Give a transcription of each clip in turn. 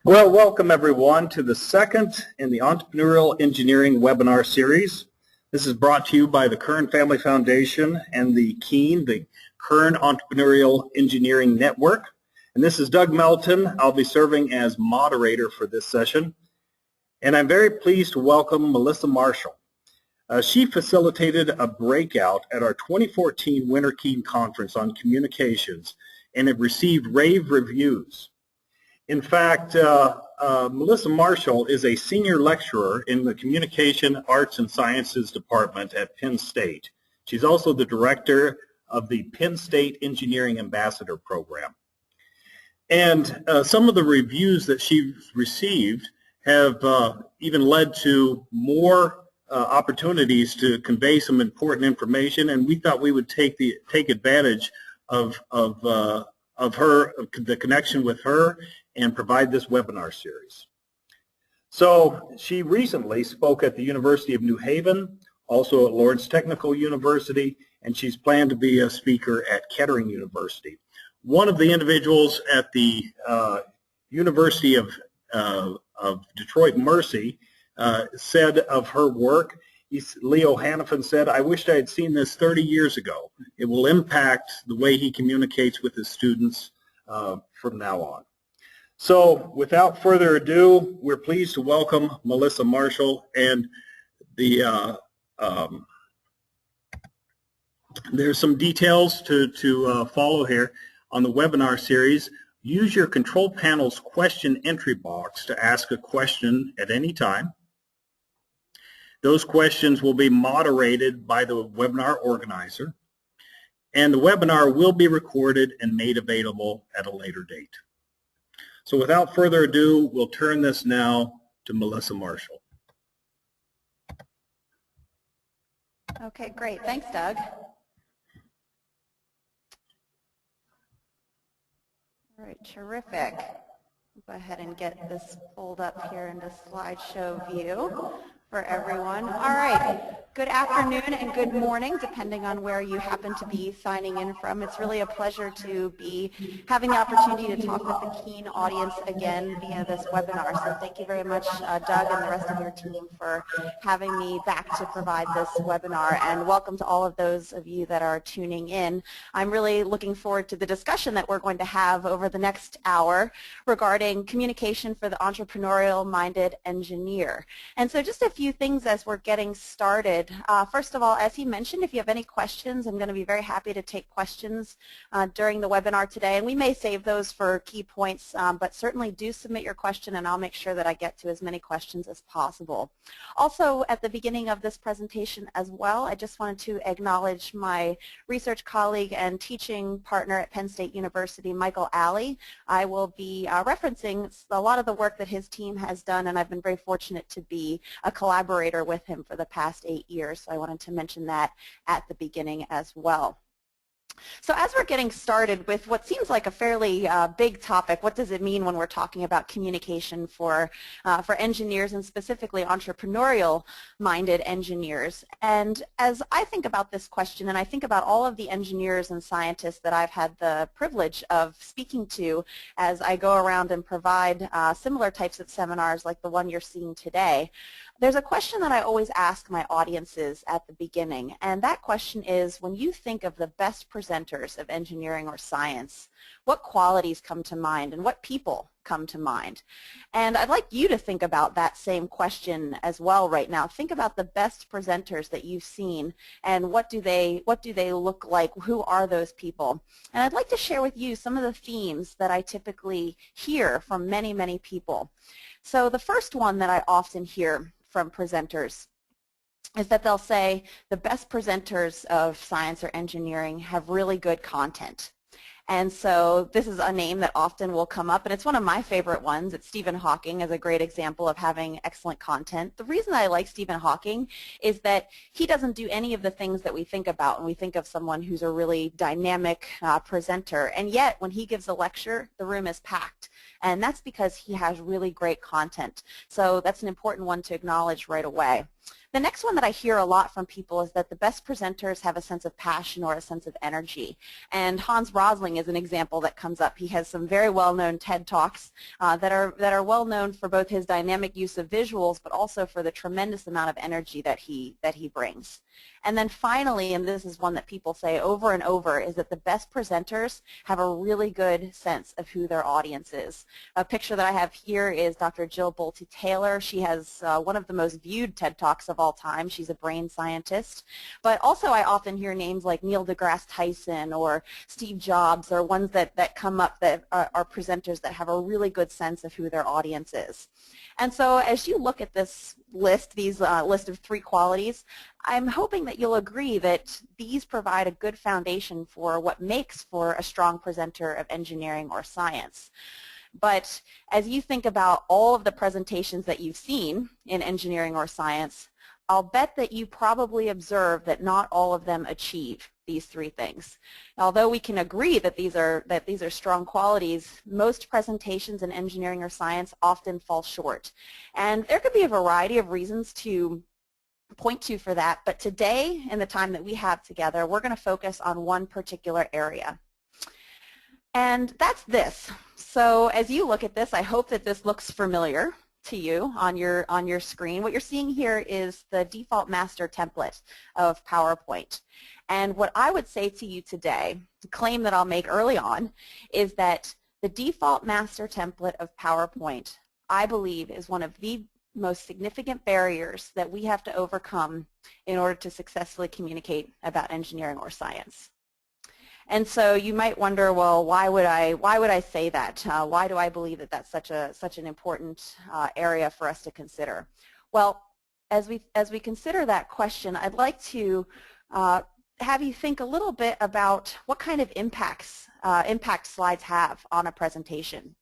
Well, welcome everyone to the second in the Entrepreneurial Engineering webinar series. This is brought to you by the Kern Family Foundation and the KEEN, the Kern Entrepreneurial Engineering Network. And this is Doug Melton. I'll be serving as moderator for this session. And I'm very pleased to welcome Melissa Marshall. She facilitated a breakout at our 2014 Winter KEEN Conference on communications, and it received rave reviews. In fact, Melissa Marshall is a senior lecturer in the Communication Arts and Sciences Department at Penn State. She's also the director of the Penn State Engineering Ambassador Program. And some of the reviews that she's received have even led to more opportunities to convey some important information, and we thought we would take advantage of the connection with her and provide this webinar series. So she recently spoke at the University of New Haven, also at Lawrence Technical University, and she's planned to be a speaker at Kettering University. One of the individuals at the University of Detroit Mercy said of her work, Leo Hannafin said, "I wished I had seen this 30 years ago. It will impact the way he communicates with his students from now on." So without further ado, we're pleased to welcome Melissa Marshall, and there's some details to follow here on the webinar series. Use your control panel's question entry box to ask a question at any time. Those questions will be moderated by the webinar organizer, and the webinar will be recorded and made available at a later date. So without further ado, we'll turn this now to Melissa Marshall. Okay, great. Thanks, Doug. All right, terrific. Go ahead and get this pulled up here into slideshow view for everyone. All right, good afternoon and good morning, depending on where you happen to be signing in from. It's really a pleasure to be having the opportunity to talk with the KEEN audience again via this webinar. So thank you very much, Doug and the rest of your team, for having me back to provide this webinar, and welcome to all of those of you that are tuning in. I'm really looking forward to the discussion that we're going to have over the next hour regarding communication for the entrepreneurial-minded engineer. And so just a few things as we're getting started. First of all, as he mentioned, if you have any questions, I'm going to be very happy to take questions during the webinar today, and we may save those for key points, but certainly do submit your question and I'll make sure that I get to as many questions as possible. Also, at the beginning of this presentation as well, I just wanted to acknowledge my research colleague and teaching partner at Penn State University, Michael Alley. I will be referencing a lot of the work that his team has done, and I've been very fortunate to be a collaborator with him for the past 8 years, so I wanted to mention that at the beginning as well. So as we're getting started with what seems like a fairly big topic, what does it mean when we're talking about communication for engineers, and specifically entrepreneurial-minded engineers? And as I think about this question, and I think about all of the engineers and scientists that I've had the privilege of speaking to as I go around and provide similar types of seminars like the one you're seeing today, there's a question that I always ask my audiences at the beginning, and that question is, when you think of the best presenters of engineering or science, what qualities come to mind and what people come to mind? And I'd like you to think about that same question as well right now. Think about the best presenters that you've seen, and what do they look like? Who are those people? And I'd like to share with you some of the themes that I typically hear from many, many people. So the first one that I often hear from presenters is that they'll say the best presenters of science or engineering have really good content. And so this is a name that often will come up, and it's one of my favorite ones. It's Stephen Hawking as a great example of having excellent content. The reason I like Stephen Hawking is that he doesn't do any of the things that we think about when we think of someone who's a really dynamic presenter, and yet when he gives a lecture, the room is packed. and that's because he has really great content. So that's an important one to acknowledge right away. The next one that I hear a lot from people is that the best presenters have a sense of passion or a sense of energy. And Hans Rosling is an example that comes up. He has some very well-known TED Talks that are well-known for both his dynamic use of visuals, but also for the tremendous amount of energy that he brings. And then finally, and this is one that people say over and over, is that the best presenters have a really good sense of who their audience is. A picture that I have here is Dr. Jill Bolte Taylor. She has one of the most viewed TED Talks of all time. She's a brain scientist. But also I often hear names like Neil deGrasse Tyson or Steve Jobs, or ones that come up that are presenters that have a really good sense of who their audience is. And so as you look at this list, list of 3 qualities, I'm hoping that you'll agree that these provide a good foundation for what makes for a strong presenter of engineering or science. But as you think about all of the presentations that you've seen in engineering or science, I'll bet that you probably observe that not all of them achieve these 3 things. Although we can agree that these are strong qualities, most presentations in engineering or science often fall short. And there could be a variety of reasons to point to for that, but today, in the time that we have together, we're going to focus on one particular area. And that's this. So as you look at this, I hope that this looks familiar to you on your screen. What you're seeing here is the default master template of PowerPoint. And what I would say to you today, the claim that I'll make early on, is that the default master template of PowerPoint, I believe, is one of the most significant barriers that we have to overcome in order to successfully communicate about engineering or science. And so you might wonder, well, why would I say that? Why do I believe that that's such an important area for us to consider? Well, as we consider that question, I'd like to have you think a little bit about what kind of impact slides have on a presentation.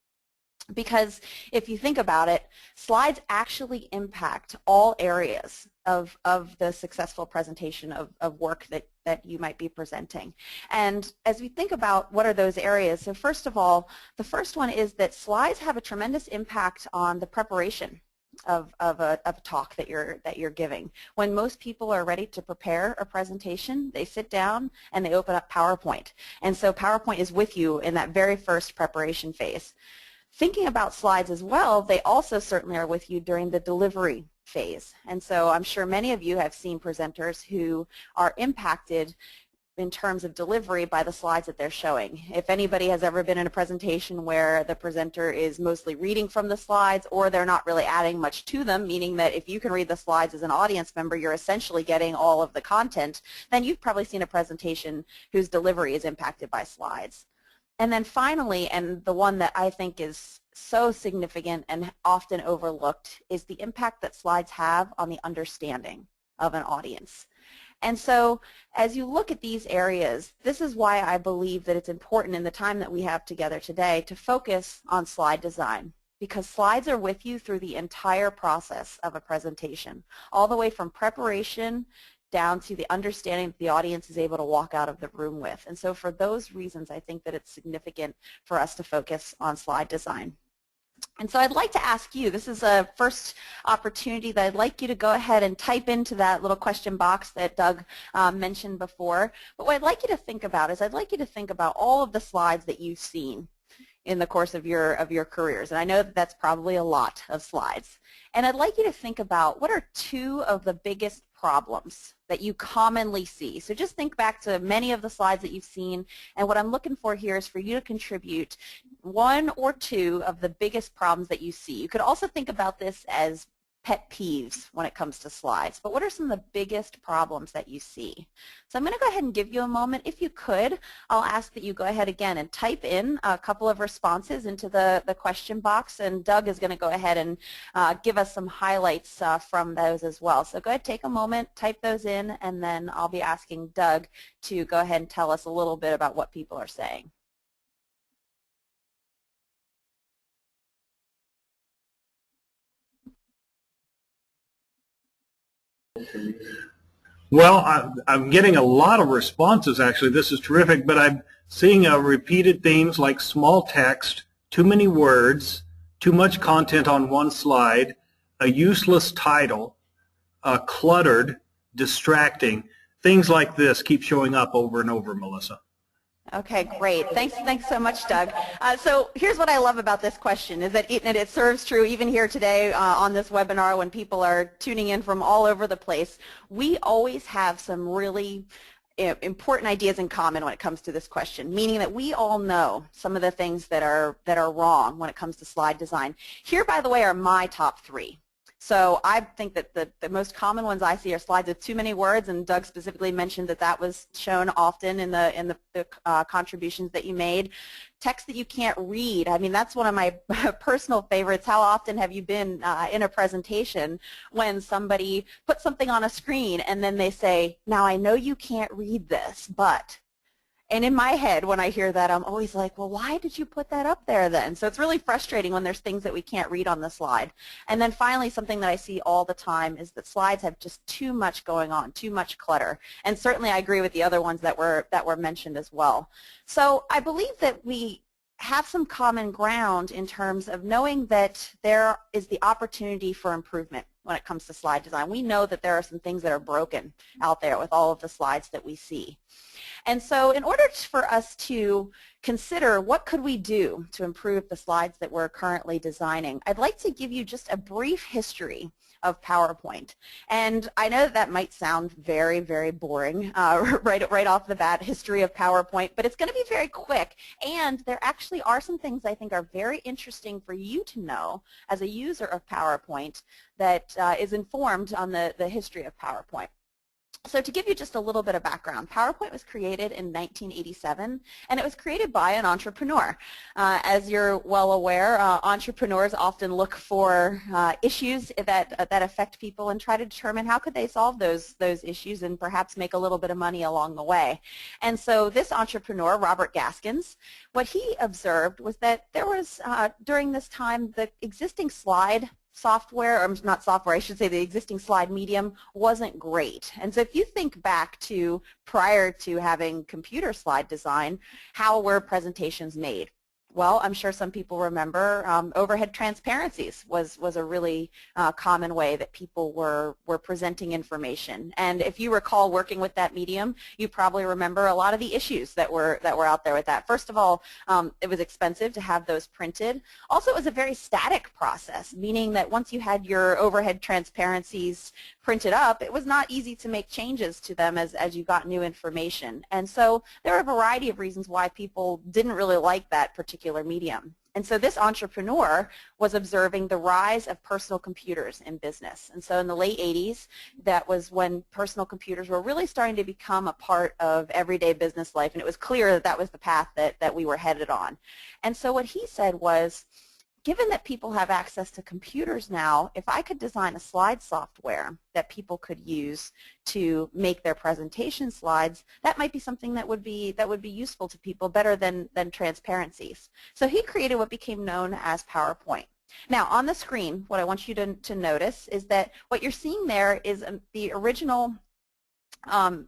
Because if you think about it, slides actually impact all areas of the successful presentation of work that you might be presenting. And as we think about what are those areas, so first of all, the first one is that slides have a tremendous impact on the preparation of a talk that you're giving. When most people are ready to prepare a presentation, they sit down and they open up PowerPoint. And so PowerPoint is with you in that very first preparation phase. Thinking about slides as well, they also certainly are with you during the delivery phase. And so I'm sure many of you have seen presenters who are impacted in terms of delivery by the slides that they're showing. If anybody has ever been in a presentation where the presenter is mostly reading from the slides or they're not really adding much to them, meaning that if you can read the slides as an audience member, you're essentially getting all of the content, then you've probably seen a presentation whose delivery is impacted by slides. And then finally, and the one that I think is so significant and often overlooked, is the impact that slides have on the understanding of an audience. And so as you look at these areas, this is why I believe that it's important in the time that we have together today to focus on slide design, because slides are with you through the entire process of a presentation, all the way from preparation down to the understanding that the audience is able to walk out of the room with. And so for those reasons, I think that it's significant for us to focus on slide design. And so I'd like to ask you, this is a first opportunity that I'd like you to go ahead and type into that little question box that Doug mentioned before. But what I'd like you to think about is I'd like you to think about all of the slides that you've seen in the course of your careers. And I know that that's probably a lot of slides. And I'd like you to think about what are 2 of the biggest problems that you commonly see. So just think back to many of the slides that you've seen, and what I'm looking for here is for you to contribute 1 or 2 of the biggest problems that you see. You could also think about this as pet peeves when it comes to slides, but what are some of the biggest problems that you see? So I'm going to go ahead and give you a moment. If you could, I'll ask that you go ahead again and type in a couple of responses into the question box, and Doug is going to go ahead and give us some highlights from those as well. So go ahead, take a moment, type those in, and then I'll be asking Doug to go ahead and tell us a little bit about what people are saying. Well, I'm getting a lot of responses, actually. This is terrific, but I'm seeing repeated themes like small text, too many words, too much content on one slide, a useless title, cluttered, distracting. Things like this keep showing up over and over, Melissa. Okay, great. Thanks so much, Doug. So here's what I love about this question is that it serves true even here today on this webinar when people are tuning in from all over the place. We always have some really important ideas in common when it comes to this question, meaning that we all know some of the things that are wrong when it comes to slide design. Here, by the way, are my top 3. So I think that the most common ones I see are slides with too many words, and Doug specifically mentioned that that was shown often in the contributions that you made. Text that you can't read. I mean, that's one of my personal favorites. How often have you been in a presentation when somebody puts something on a screen and then they say, now I know you can't read this, but... And in my head, when I hear that, I'm always like, well, why did you put that up there then? So it's really frustrating when there's things that we can't read on the slide. And then finally, something that I see all the time is that slides have just too much going on, too much clutter. And certainly I agree with the other ones that were mentioned as well. So I believe that we have some common ground in terms of knowing that there is the opportunity for improvement when it comes to slide design. We know that there are some things that are broken out there with all of the slides that we see. And so in order for us to consider what could we do to improve the slides that we're currently designing, I'd like to give you just a brief history of PowerPoint. And I know that might sound very, very boring right off the bat, history of PowerPoint, but it's going to be very quick. And there actually are some things I think are very interesting for you to know as a user of PowerPoint that is informed on the history of PowerPoint. So to give you just a little bit of background, PowerPoint was created in 1987, and it was created by an entrepreneur. As you're well aware, entrepreneurs often look for issues that affect people and try to determine how could they solve those issues and perhaps make a little bit of money along the way. And so this entrepreneur, Robert Gaskins, what he observed was that there was, during this time, the existing slide software, or not software, I should say the existing slide medium wasn't great. And so if you think back to prior to having computer slide design, how were presentations made? Well, I'm sure some people remember overhead transparencies was a really common way that people were presenting information. And if you recall working with that medium, you probably remember a lot of the issues that were out there with that. First of all, it was expensive to have those printed. Also, it was a very static process, meaning that once you had your overhead transparencies printed up, it was not easy to make changes to them as you got new information. And so there are a variety of reasons why people didn't really like that particular medium. And so this entrepreneur was observing the rise of personal computers in business. And so in the late 80s, that was when personal computers were really starting to become a part of everyday business life, and it was clear that that was the path that we were headed on. And so what he said was, given that people have access to computers now, if I could design a slide software that people could use to make their presentation slides, that might be something that would be useful to people better than transparencies. So he created what became known as PowerPoint. Now on the screen, what I want you to notice is that what you're seeing there is the original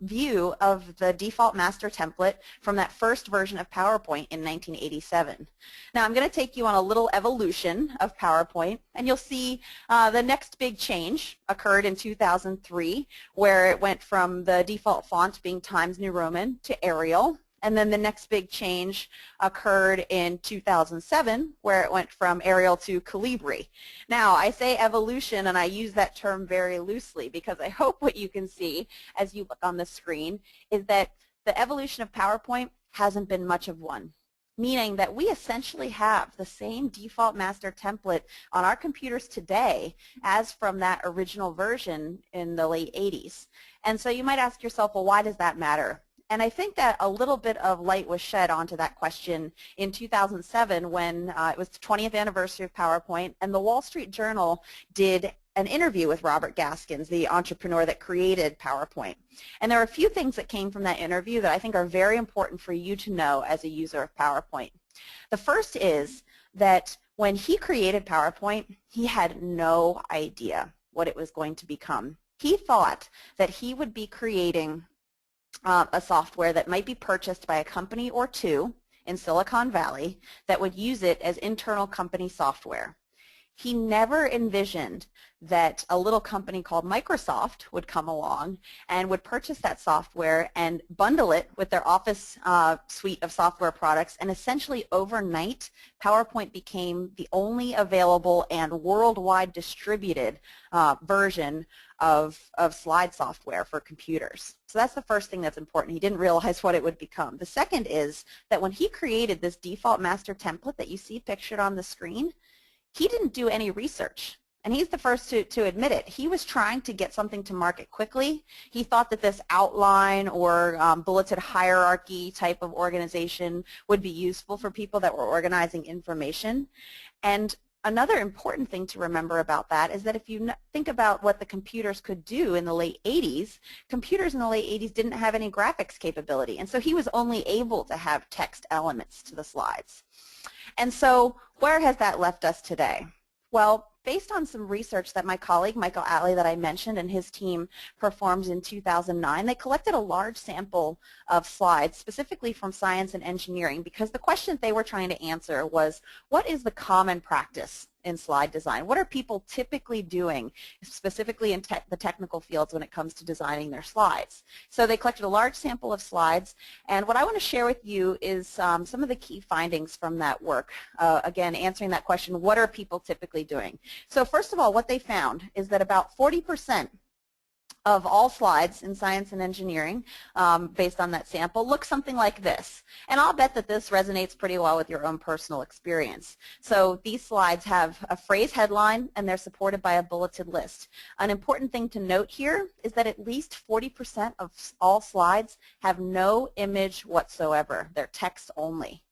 view of the default master template from that first version of PowerPoint in 1987. Now I'm going to take you on a little evolution of PowerPoint, and you'll see the next big change occurred in 2003, where it went from the default font being Times New Roman to Arial. And then the next big change occurred in 2007, where it went from Arial to Calibri. Now, I say evolution, and I use that term very loosely because I hope what you can see as you look on the screen is that the evolution of PowerPoint hasn't been much of one, meaning that we essentially have the same default master template on our computers today as from that original version in the late 80s. And so you might ask yourself, well, why does that matter? And I think that a little bit of light was shed onto that question in 2007 when it was the 20th anniversary of PowerPoint, and the Wall Street Journal did an interview with Robert Gaskins, the entrepreneur that created PowerPoint. And there are a few things that came from that interview that I think are very important for you to know as a user of PowerPoint. The first is that when he created PowerPoint, he had no idea what it was going to become. He thought that he would be creating a software that might be purchased by a company or two in Silicon Valley that would use it as internal company software. He never envisioned that a little company called Microsoft would come along and would purchase that software and bundle it with their Office suite of software products, and essentially overnight PowerPoint became the only available and worldwide distributed version of slide software for computers. So that's the first thing that's important. He didn't realize what it would become. The second is that when he created this default master template that you see pictured on the screen, he didn't do any research, and he's the first to admit it. He was trying to get something to market quickly. He thought that this outline or bulleted hierarchy type of organization would be useful for people that were organizing information. And another important thing to remember about that is that if you think about what the computers could do in the late 80s, computers in the late 80s didn't have any graphics capability, and so he was only able to have text elements to the slides. And so where has that left us today? Well, based on some research that my colleague, Michael Alley, that I mentioned, and his team performed in 2009, they collected a large sample of slides, specifically from science and engineering, because the question they were trying to answer was, what is the common practice in slide design? What are people typically doing, specifically in the technical fields when it comes to designing their slides? So they collected a large sample of slides, and what I want to share with you is some of the key findings from that work. Again, answering that question, what are people typically doing? So first of all, what they found is that about 40% of all slides in science and engineering, based on that sample, look something like this. And I'll bet that this resonates pretty well with your own personal experience. So these slides have a phrase headline, and they're supported by a bulleted list. An important thing to note here is that at least 40% of all slides have no image whatsoever. They're text only.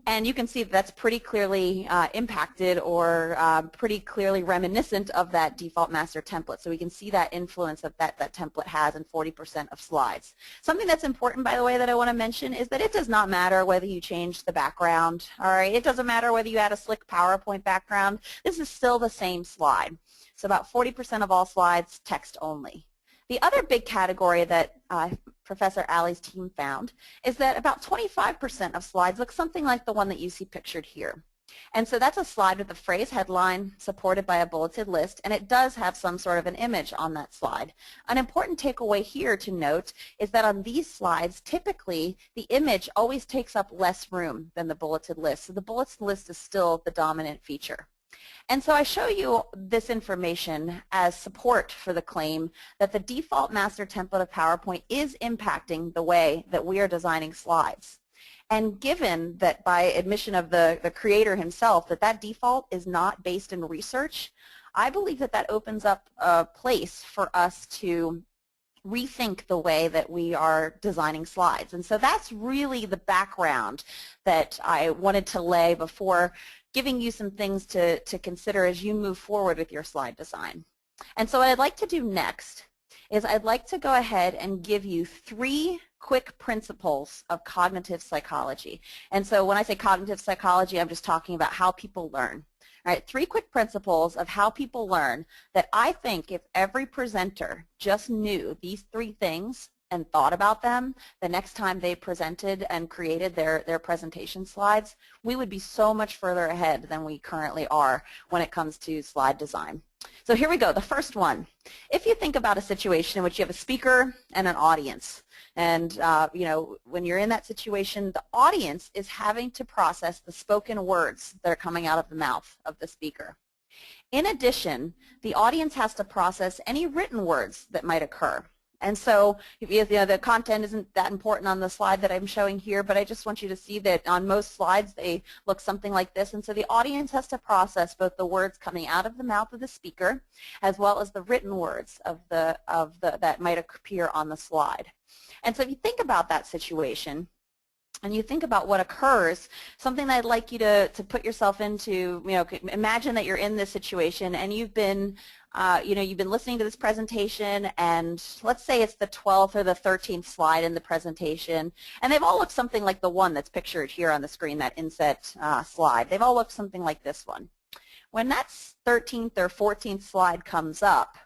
And you can see that's pretty clearly impacted or pretty clearly reminiscent of that default master template. So we can see that influence that template has in 40% of slides. Something that's important, by the way, that I want to mention is that it does not matter whether you change the background. All right, it doesn't matter whether you add a slick PowerPoint background. This is still the same slide. So about 40% of all slides, text only. The other big category that Professor Alley's team found is that about 25% of slides look something like the one that you see pictured here. And so that's a slide with a phrase headline supported by a bulleted list, and it does have some sort of an image on that slide. An important takeaway here to note is that on these slides, typically the image always takes up less room than the bulleted list. So the bulleted list is still the dominant feature. And so I show you this information as support for the claim that the default master template of PowerPoint is impacting the way that we are designing slides. And given that by admission of the creator himself that that default is not based in research, I believe that that opens up a place for us to rethink the way that we are designing slides. And so that's really the background that I wanted to lay before giving you some things to consider as you move forward with your slide design. And so what I'd like to do next is I'd like to go ahead and give you 3 quick principles of cognitive psychology. And so when I say cognitive psychology, I'm just talking about how people learn. All right, 3 quick principles of how people learn that I think if every presenter just knew these 3 things and thought about them the next time they presented and created their presentation slides, we would be so much further ahead than we currently are when it comes to slide design. So here we go. The first one. If you think about a situation in which you have a speaker and an audience, and you know, when you're in that situation, the audience is having to process the spoken words that are coming out of the mouth of the speaker. In addition, the audience has to process any written words that might occur. And so, you know, the content isn't that important on the slide that I'm showing here, but I just want you to see that on most slides they look something like this. And so the audience has to process both the words coming out of the mouth of the speaker as well as the written words that might appear on the slide. And so if you think about that situation, and you think about what occurs, something that I'd like you to put yourself into, you know, imagine that you're in this situation and you've been listening to this presentation, and let's say it's the 12th or the 13th slide in the presentation, and they've all looked something like the one that's pictured here on the screen, that inset slide. They've all looked something like this one. When that 13th or 14th slide comes up,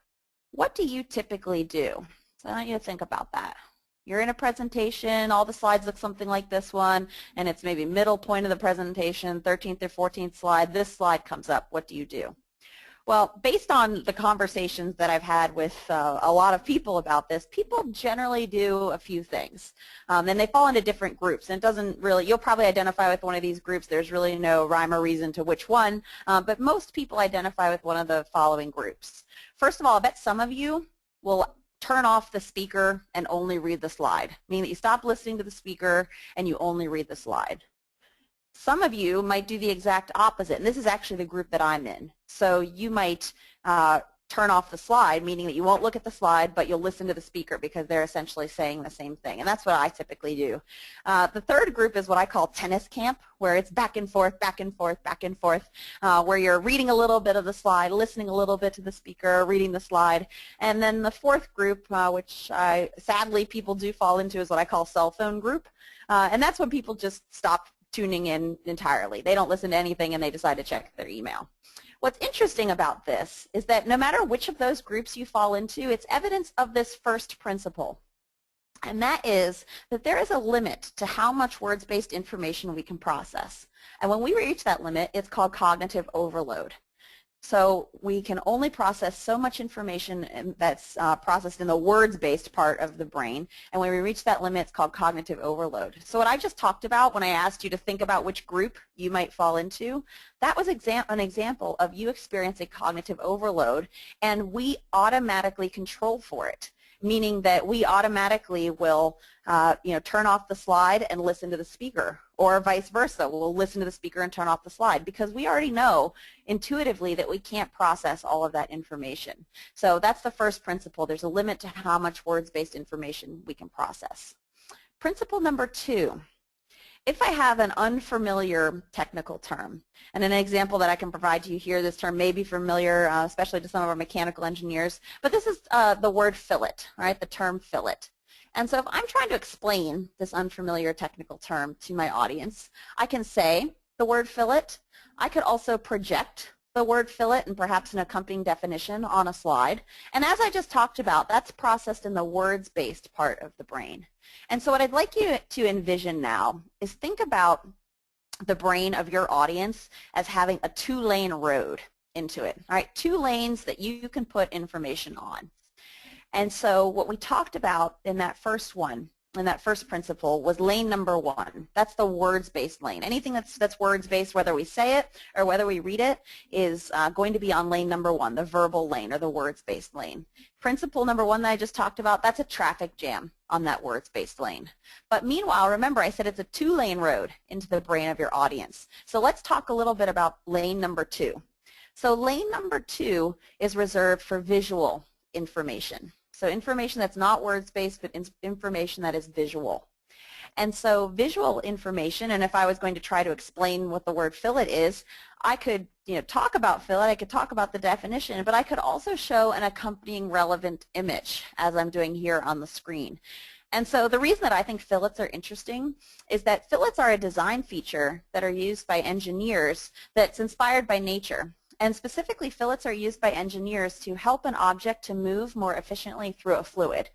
what do you typically do? So I want you to think about that. You're in a presentation, all the slides look something like this one, and it's maybe middle point of the presentation, 13th or 14th slide, this slide comes up. What do you do? Well, based on the conversations that I've had with a lot of people about this, people generally do a few things. And they fall into different groups. And it doesn't really, you'll probably identify with one of these groups. There's really no rhyme or reason to which one. But most people identify with one of the following groups. First of all, I bet some of you will turn off the speaker and only read the slide, meaning that you stop listening to the speaker and you only read the slide. Some of you might do the exact opposite, and this is actually the group that I'm in. So you might turn off the slide, meaning that you won't look at the slide, but you'll listen to the speaker because they're essentially saying the same thing, and that's what I typically do. The third group is what I call tennis camp, where it's back and forth, back and forth, back and forth, where you're reading a little bit of the slide, listening a little bit to the speaker, reading the slide. And then the fourth group, which sadly people do fall into, is what I call cell phone group, and that's when people just stop tuning in entirely. They don't listen to anything and they decide to check their email. What's interesting about this is that no matter which of those groups you fall into, it's evidence of this first principle. And that is that there is a limit to how much words-based information we can process. And when we reach that limit, it's called cognitive overload. So we can only process so much information that's processed in the words-based part of the brain, and when we reach that limit, it's called cognitive overload. So what I just talked about when I asked you to think about which group you might fall into, that was an example of you experiencing cognitive overload, and we automatically control for it, meaning that we automatically will turn off the slide and listen to the speaker, or vice versa. We'll listen to the speaker and turn off the slide because we already know intuitively that we can't process all of that information. So that's the first principle. There's a limit to how much words-based information we can process. Principle number 2. If I have an unfamiliar technical term, and an example that I can provide to you here, this term may be familiar, especially to some of our mechanical engineers, but this is the word fillet, right, the term fillet. And so if I'm trying to explain this unfamiliar technical term to my audience, I can say the word fillet. I could also project the word fillet and perhaps an accompanying definition on a slide. And as I just talked about, that's processed in the words-based part of the brain. And so what I'd like you to envision now is think about the brain of your audience as having a 2-lane road into it, all right? 2 lanes that you can put information on. And so what we talked about in that first one, in that first principle, was lane number 1. That's the words-based lane. Anything that's words-based, whether we say it or whether we read it, is going to be on lane number 1, the verbal lane or the words-based lane. Principle number 1 that I just talked about, that's a traffic jam on that words-based lane. But meanwhile, remember I said it's a 2-lane road into the brain of your audience. So let's talk a little bit about lane number 2. So lane number 2 is reserved for visual information. So information that's not words-based, but information that is visual. And so visual information, and if I was going to try to explain what the word fillet is, I could talk about fillet, I could talk about the definition, but I could also show an accompanying relevant image, as I'm doing here on the screen. And so the reason that I think fillets are interesting is that fillets are a design feature that are used by engineers that's inspired by nature. And specifically, fillets are used by engineers to help an object to move more efficiently through a fluid.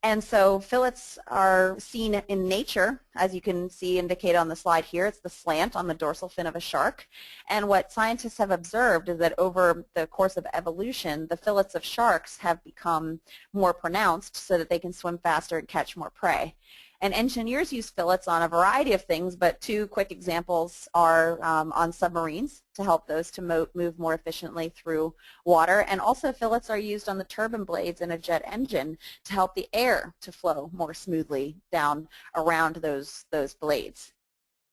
And so fillets are seen in nature, as you can see indicated on the slide here. It's the slant on the dorsal fin of a shark. And what scientists have observed is that over the course of evolution, the fillets of sharks have become more pronounced so that they can swim faster and catch more prey. And engineers use fillets on a variety of things, but 2 quick examples are on submarines to help those to move more efficiently through water, and also fillets are used on the turbine blades in a jet engine to help the air to flow more smoothly down around those blades.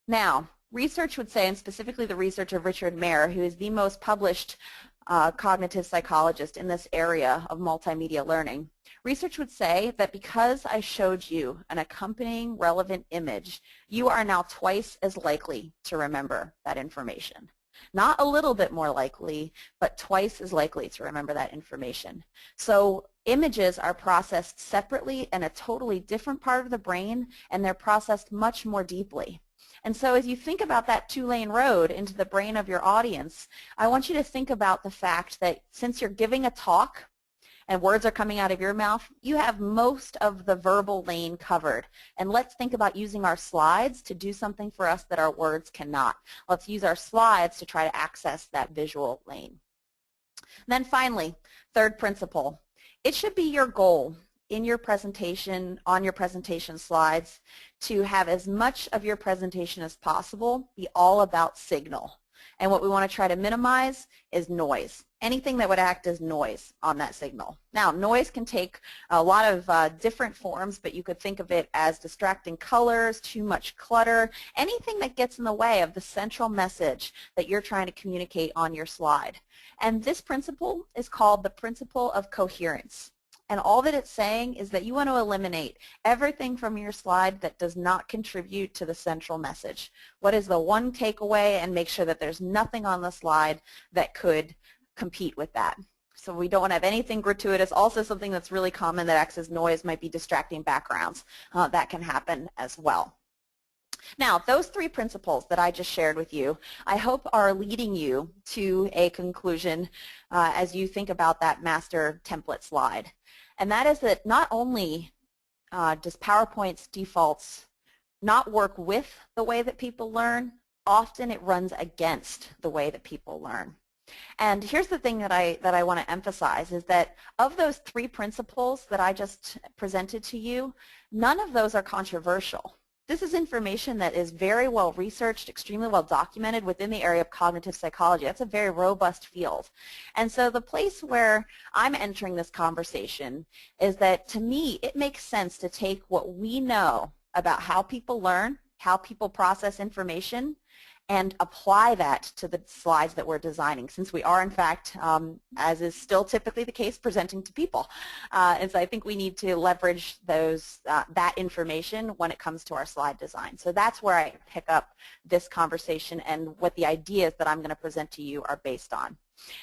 Now, research would say, and specifically the research of Richard Mayer, who is the most published cognitive psychologist in this area of multimedia learning, research would say that because I showed you an accompanying relevant image, you are now twice as likely to remember that information. Not a little bit more likely, but twice as likely to remember that information. So images are processed separately in a totally different part of the brain, and they're processed much more deeply. And so as you think about that 2-lane road into the brain of your audience, I want you to think about the fact that since you're giving a talk, and words are coming out of your mouth, you have most of the verbal lane covered. And let's think about using our slides to do something for us that our words cannot. Let's use our slides to try to access that visual lane. And then finally, third principle, it should be your goal in your presentation, on your presentation slides, to have as much of your presentation as possible be all about signal. And what we want to try to minimize is noise. Anything that would act as noise on that signal. Now, noise can take a lot of different forms, but you could think of it as distracting colors, too much clutter, anything that gets in the way of the central message that you're trying to communicate on your slide. And this principle is called the principle of coherence. And all that it's saying is that you want to eliminate everything from your slide that does not contribute to the central message. What is the one takeaway, and make sure that there's nothing on the slide that could compete with that. So we don't want to have anything gratuitous. Also, something that's really common that acts as noise might be distracting backgrounds. That can happen as well. Now, those three principles that I just shared with you, I hope are leading you to a conclusion as you think about that master template slide. And that is that not only does PowerPoint's defaults not work with the way that people learn, often it runs against the way that people learn. And here's the thing that I want to emphasize is that of those three principles that I just presented to you, none of those are controversial. This is information that is very well researched, extremely well documented within the area of cognitive psychology. That's a very robust field. And so the place where I'm entering this conversation is that, to me, it makes sense to take what we know about how people learn, how people process information, and apply that to the slides that we're designing, since we are, in fact, as is still typically the case, presenting to people. And so I think we need to leverage that information when it comes to our slide design. So that's where I pick up this conversation and what the ideas that I'm going to present to you are based on.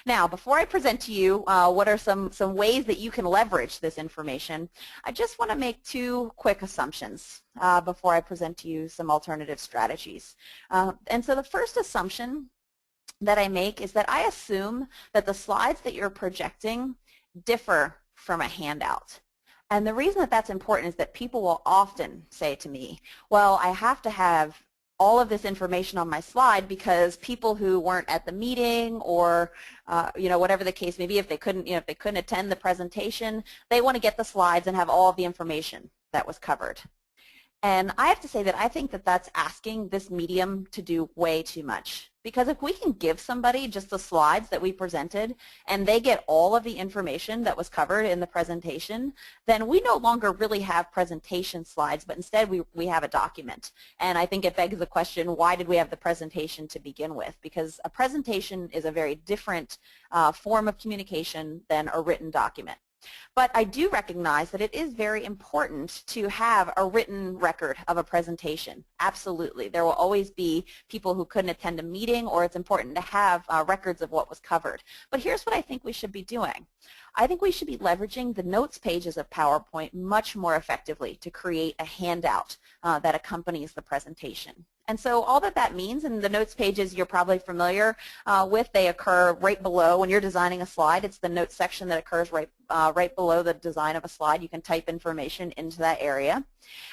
Now, before I present to you what are some ways that you can leverage this information, I just want to make two quick assumptions before I present to you some alternative strategies. And so the first assumption that I make is that I assume that the slides that you're projecting differ from a handout. And the reason that that's important is that people will often say to me, well, I have to have all of this information on my slide because people who weren't at the meeting, or whatever the case may be, if they couldn't attend the presentation, they want to get the slides and have all of the information that was covered. And I have to say that I think that that's asking this medium to do way too much. Because if we can give somebody just the slides that we presented and they get all of the information that was covered in the presentation, then we no longer really have presentation slides, but instead we have a document. And I think it begs the question, why did we have the presentation to begin with? Because a presentation is a very different form of communication than a written document. But I do recognize that it is very important to have a written record of a presentation. Absolutely. There will always be people who couldn't attend a meeting, or it's important to have records of what was covered. But here's what I think we should be doing. I think we should be leveraging the notes pages of PowerPoint much more effectively to create a handout that accompanies the presentation. And so all that means, and the notes pages you're probably familiar with, they occur right below when you're designing a slide. It's the notes section that occurs right below the design of a slide. You can type information into that area.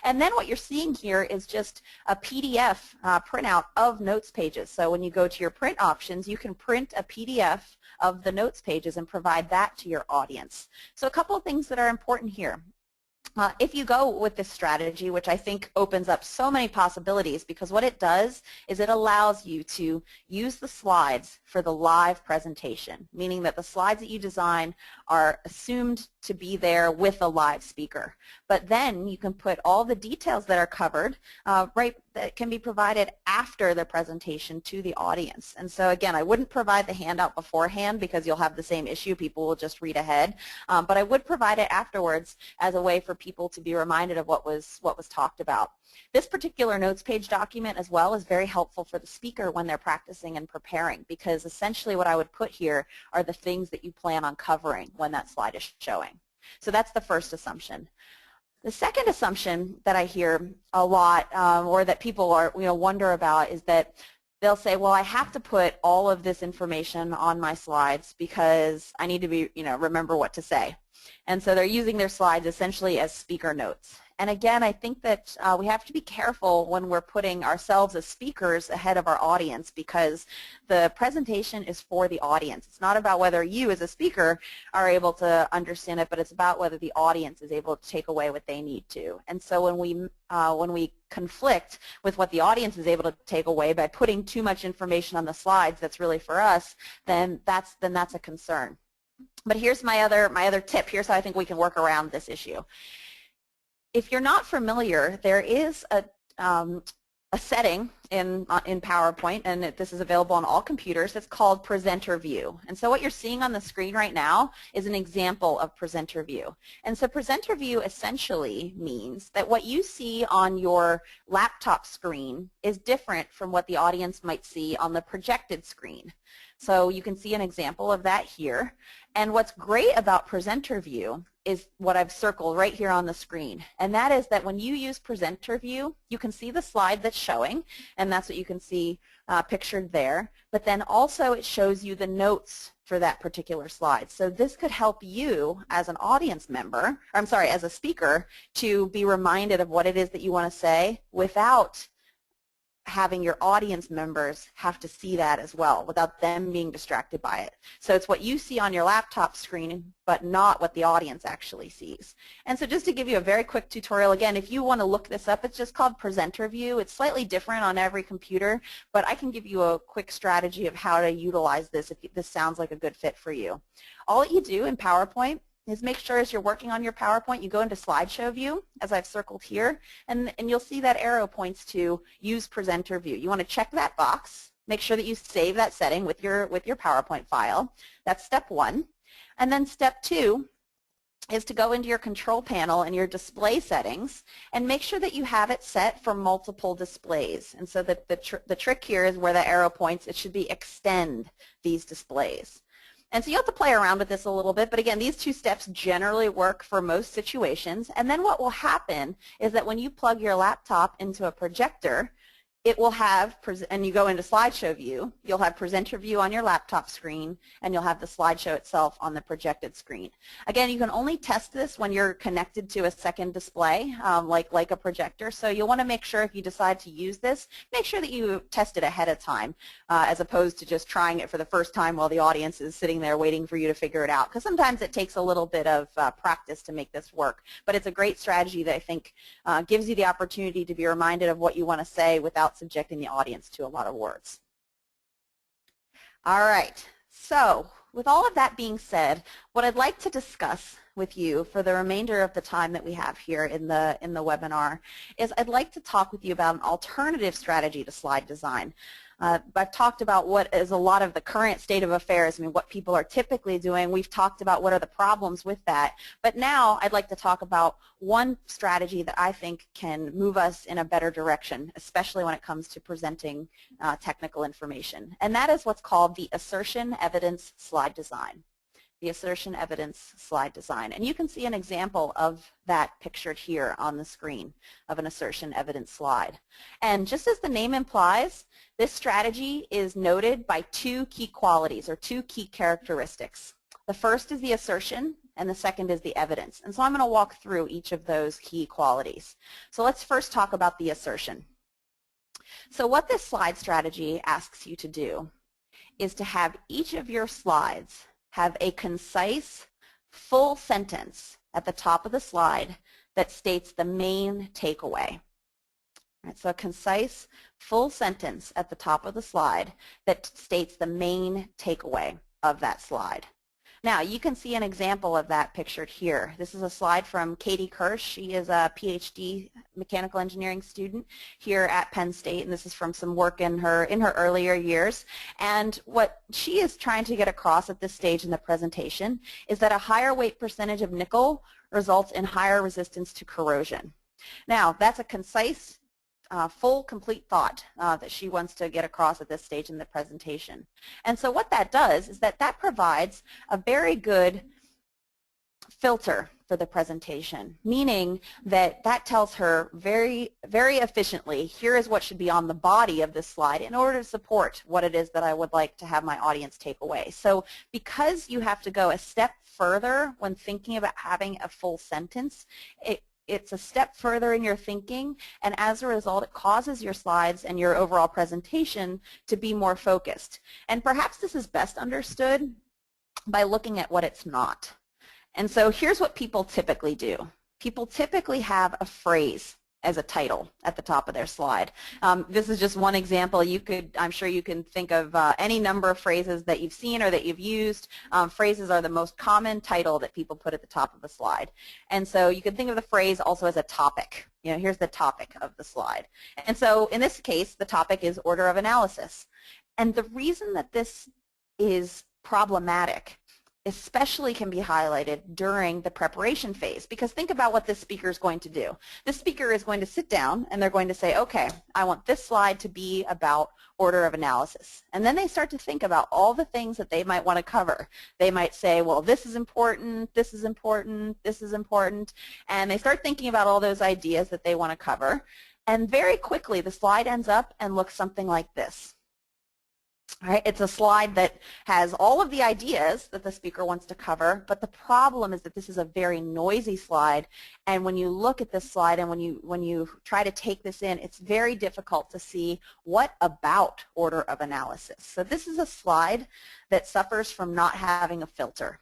And then what you're seeing here is just a PDF printout of notes pages. So when you go to your print options, you can print a PDF of the notes pages and provide that to your audience. So a couple of things that are important here. If you go with this strategy, which I think opens up so many possibilities, because what it does is it allows you to use the slides for the live presentation, meaning that the slides that you design are assumed to be there with a live speaker. But then you can put all the details that are covered that can be provided after the presentation to the audience. And so again, I wouldn't provide the handout beforehand because you'll have the same issue. People will just read ahead. But I would provide it afterwards as a way for people to be reminded of what was talked about. This particular notes page document as well is very helpful for the speaker when they're practicing and preparing, because essentially what I would put here are the things that you plan on covering when that slide is showing. So that's the first assumption. The second assumption that I hear a lot, or that people are wonder about, is that they'll say, well, I have to put all of this information on my slides because I need to be, remember what to say. And so they're using their slides essentially as speaker notes. And again, I think that we have to be careful when we're putting ourselves as speakers ahead of our audience, because the presentation is for the audience. It's not about whether you as a speaker are able to understand it, but it's about whether the audience is able to take away what they need to. And so when we conflict with what the audience is able to take away by putting too much information on the slides that's really for us, then that's a concern. But here's my other tip. Here's how I think we can work around this issue. If you're not familiar, there is a setting in PowerPoint, and this is available on all computers. It's called Presenter View. And so what you're seeing on the screen right now is an example of Presenter View. And so Presenter View essentially means that what you see on your laptop screen is different from what the audience might see on the projected screen. So you can see an example of that here. And what's great about Presenter View is what I've circled right here on the screen. And that is that when you use Presenter View, you can see the slide that's showing, and that's what you can see pictured there. But then also it shows you the notes for that particular slide. So this could help you as an audience member, or I'm sorry, as a speaker, to be reminded of what it is that you want to say without having your audience members have to see that as well, without them being distracted by it. So it's what you see on your laptop screen, but not what the audience actually sees. And so just to give you a very quick tutorial, again, if you want to look this up, it's just called Presenter View. It's slightly different on every computer, but I can give you a quick strategy of how to utilize this if this sounds like a good fit for you. All that you do in PowerPoint is make sure as you're working on your PowerPoint, you go into slideshow view, as I've circled here, and you'll see that arrow points to use presenter view. You want to check that box, make sure that you save that setting with your PowerPoint file. That's step one. And then step two is to go into your control panel and your display settings and make sure that you have it set for multiple displays. And so the trick here is where the arrow points, it should be extend these displays. And so you have to play around with this a little bit, but again, these two steps generally work for most situations. And then what will happen is that when you plug your laptop into a projector, it will have, and you go into slideshow view, you'll have presenter view on your laptop screen, and you'll have the slideshow itself on the projected screen. Again, you can only test this when you're connected to a second display, like a projector. So you'll want to make sure if you decide to use this, make sure that you test it ahead of time, as opposed to just trying it for the first time while the audience is sitting there waiting for you to figure it out. Because sometimes it takes a little bit of practice to make this work. But it's a great strategy that I think gives you the opportunity to be reminded of what you want to say without subjecting the audience to a lot of words. All right, so with all of that being said, what I'd like to discuss with you for the remainder of the time that we have here in the webinar is I'd like to talk with you about an alternative strategy to slide design. I've talked about what is a lot of the current state of affairs, I mean, what people are typically doing. We've talked about what are the problems with that. But now I'd like to talk about one strategy that I think can move us in a better direction, especially when it comes to presenting technical information. And that is what's called the assertion evidence slide design. The assertion evidence slide design. And you can see an example of that pictured here on the screen of an assertion evidence slide. And just as the name implies, this strategy is noted by two key qualities or two key characteristics. The first is the assertion and the second is the evidence. And so I'm going to walk through each of those key qualities. So let's first talk about the assertion. So what this slide strategy asks you to do is to have each of your slides have a concise, full sentence at the top of the slide that states the main takeaway. All right, so a concise, full sentence at the top of the slide that states the main takeaway of that slide. Now, you can see an example of that pictured here. This is a slide from Katie Kirsch. She is a PhD mechanical engineering student here at Penn State, and this is from some work in her earlier years. And what she is trying to get across at this stage in the presentation is that a higher weight percentage of nickel results in higher resistance to corrosion. Now, that's a concise, full, complete thought that she wants to get across at this stage in the presentation. And so what that does is that provides a very good filter for the presentation, meaning that that tells her very, very efficiently, here is what should be on the body of this slide in order to support what it is that I would like to have my audience take away. So because you have to go a step further when thinking about having a full sentence, it's a step further in your thinking, and as a result it causes your slides and your overall presentation to be more focused. And perhaps this is best understood by looking at what it's not. And so here's what people typically do. People typically have a phrase as a title at the top of their slide. This is just one example. I'm sure you can think of any number of phrases that you've seen or that you've used. Phrases are the most common title that people put at the top of a slide. And so you can think of the phrase also as a topic. You know, here's the topic of the slide. And so in this case, the topic is order of analysis. And the reason that this is problematic especially can be highlighted during the preparation phase, because think about what this speaker is going to do. This speaker is going to sit down and they're going to say, okay, I want this slide to be about order of analysis. And then they start to think about all the things that they might want to cover. They might say, well, this is important, this is important, this is important, and they start thinking about all those ideas that they want to cover. And very quickly the slide ends up and looks something like this. All right, it's a slide that has all of the ideas that the speaker wants to cover, but the problem is that this is a very noisy slide, and when you look at this slide and when you try to take this in, it's very difficult to see what about order of analysis. So this is a slide that suffers from not having a filter.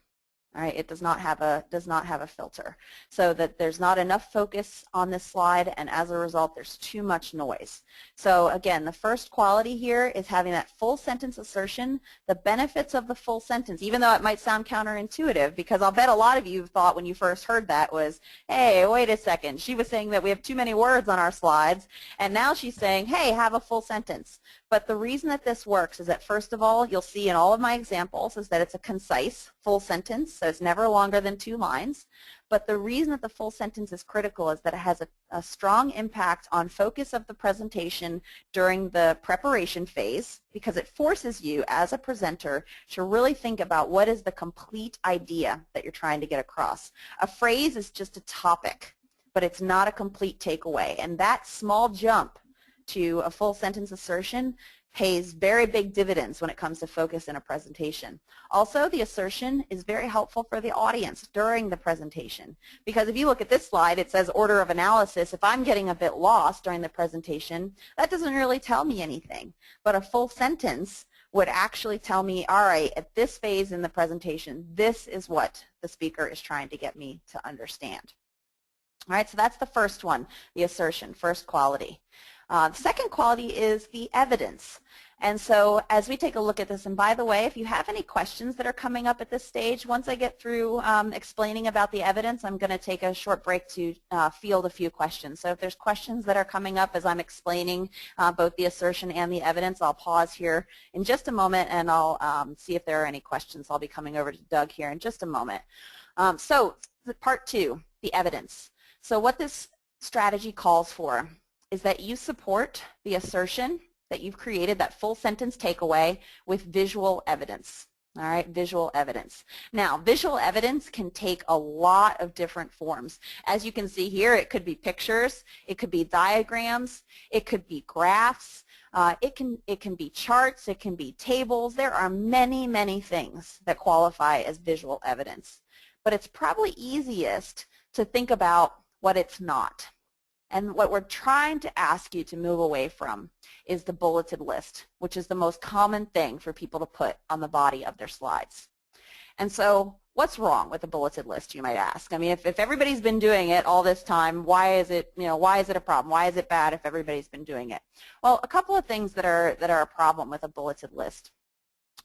All right, it does not have a filter, so that there's not enough focus on this slide, and as a result there's too much noise. So again, the first quality here is having that full sentence assertion, the benefits of the full sentence, even though it might sound counterintuitive, because I'll bet a lot of you thought when you first heard that was, hey, wait a second, she was saying that we have too many words on our slides, and now she's saying, hey, have a full sentence. But the reason that this works is that, first of all, you'll see in all of my examples is that it's a concise full sentence, so it's never longer than 2 lines. But the reason that the full sentence is critical is that it has a strong impact on focus of the presentation during the preparation phase, because it forces you as a presenter to really think about what is the complete idea that you're trying to get across. A phrase is just a topic, but it's not a complete takeaway, and that small jump to a full sentence assertion pays very big dividends when it comes to focus in a presentation. Also, the assertion is very helpful for the audience during the presentation, because if you look at this slide, it says order of analysis. If I'm getting a bit lost during the presentation, that doesn't really tell me anything. But a full sentence would actually tell me, all right, at this phase in the presentation, this is what the speaker is trying to get me to understand. All right, so that's the first one, the assertion, first quality. The second quality is the evidence. And so as we take a look at this, and by the way, if you have any questions that are coming up at this stage, once I get through explaining about the evidence, I'm going to take a short break to field a few questions. So if there's questions that are coming up as I'm explaining both the assertion and the evidence, I'll pause here in just a moment and I'll see if there are any questions. I'll be coming over to Doug here in just a moment. So part 2, the evidence. So what this strategy calls for is that you support the assertion that you've created, that full sentence takeaway, with visual evidence. All right, visual evidence. Now, visual evidence can take a lot of different forms. As you can see here, it could be pictures, it could be diagrams, it could be graphs, it can be charts, it can be tables. There are many, many things that qualify as visual evidence. But it's probably easiest to think about what it's not. And what we're trying to ask you to move away from is the bulleted list, which is the most common thing for people to put on the body of their slides. And so what's wrong with a bulleted list, you might ask? I mean, if everybody's been doing it all this time, why is it a problem? Why is it bad if everybody's been doing it? Well, a couple of things that are a problem with a bulleted list.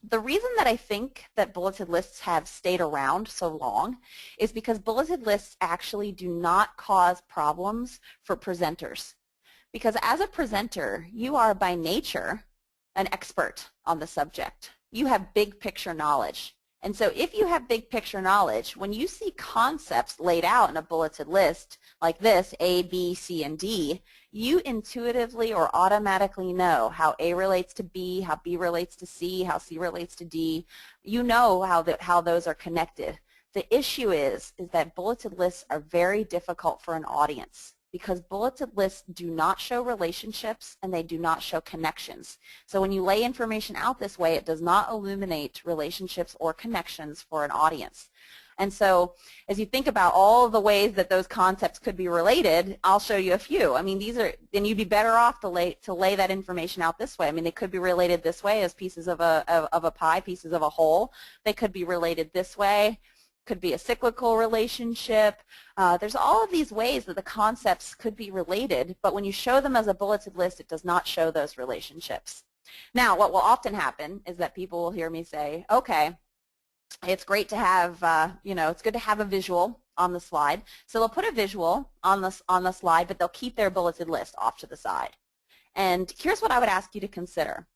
The reason that I think that bulleted lists have stayed around so long is because bulleted lists actually do not cause problems for presenters. Because as a presenter, you are by nature an expert on the subject. You have big picture knowledge. And so if you have big picture knowledge, when you see concepts laid out in a bulleted list like this, A, B, C, and D, you intuitively or automatically know how A relates to B, how B relates to C, how C relates to D. You know how those are connected. The issue is that bulleted lists are very difficult for an audience because bulleted lists do not show relationships and they do not show connections. So when you lay information out this way, it does not illuminate relationships or connections for an audience. And so as you think about all of the ways that those concepts could be related, I'll show you a few. I mean, these are, and you'd be better off to lay that information out this way. I mean, they could be related this way as pieces of a pie, pieces of a whole. They could be related this way. Could be a cyclical relationship. There's all of these ways that the concepts could be related, but when you show them as a bulleted list, it does not show those relationships. Now, what will often happen is that people will hear me say, okay, it's great to have, it's good to have a visual on the slide. So they'll put a visual on the slide, but they'll keep their bulleted list off to the side. And here's what I would ask you to consider,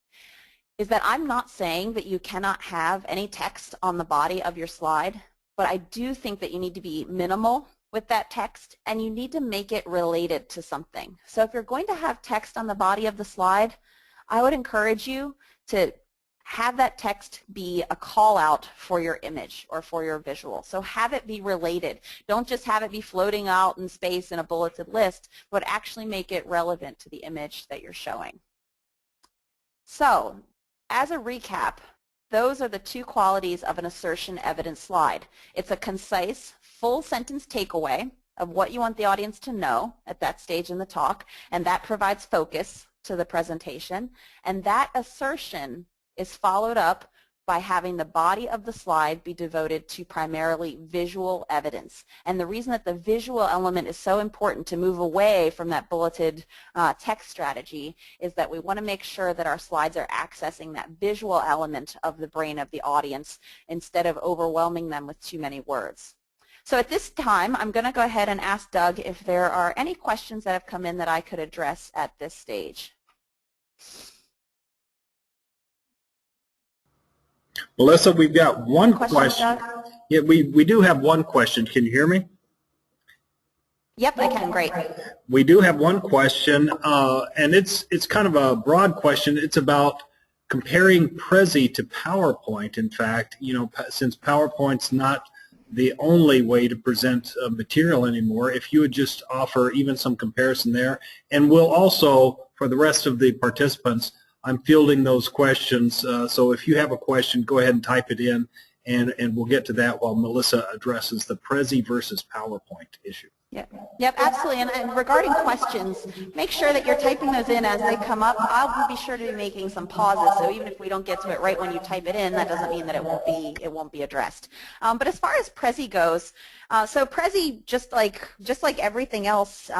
is that I'm not saying that you cannot have any text on the body of your slide, but I do think that you need to be minimal with that text, and you need to make it related to something. So if you're going to have text on the body of the slide, I would encourage you to have that text be a call out for your image or for your visual. So have it be related. Don't just have it be floating out in space in a bulleted list, but actually make it relevant to the image that you're showing. So as a recap, those are the two qualities of an assertion evidence slide. It's a concise, full sentence takeaway of what you want the audience to know at that stage in the talk, and that provides focus to the presentation. And that assertion is followed up by having the body of the slide be devoted to primarily visual evidence. And the reason that the visual element is so important to move away from that bulleted text strategy is that we want to make sure that our slides are accessing that visual element of the brain of the audience instead of overwhelming them with too many words. So at this time, I'm going to go ahead and ask Doug if there are any questions that have come in that I could address at this stage. Melissa, we've got one question. Doug? Yeah, we do have one question. Can you hear me? Yep, I can. Great. We do have one question, and it's kind of a broad question. It's about comparing Prezi to PowerPoint. In fact, since PowerPoint's not the only way to present material anymore, if you would just offer even some comparison there. And we'll also, for the rest of the participants, I'm fielding those questions, so if you have a question, go ahead and type it in, and we'll get to that while Melissa addresses the Prezi versus PowerPoint issue. Yep, absolutely. And regarding questions, make sure that you're typing those in as they come up. I'll be sure to be making some pauses, so even if we don't get to it right when you type it in, that doesn't mean that it won't be addressed. But as far as Prezi goes, so Prezi, just like everything else,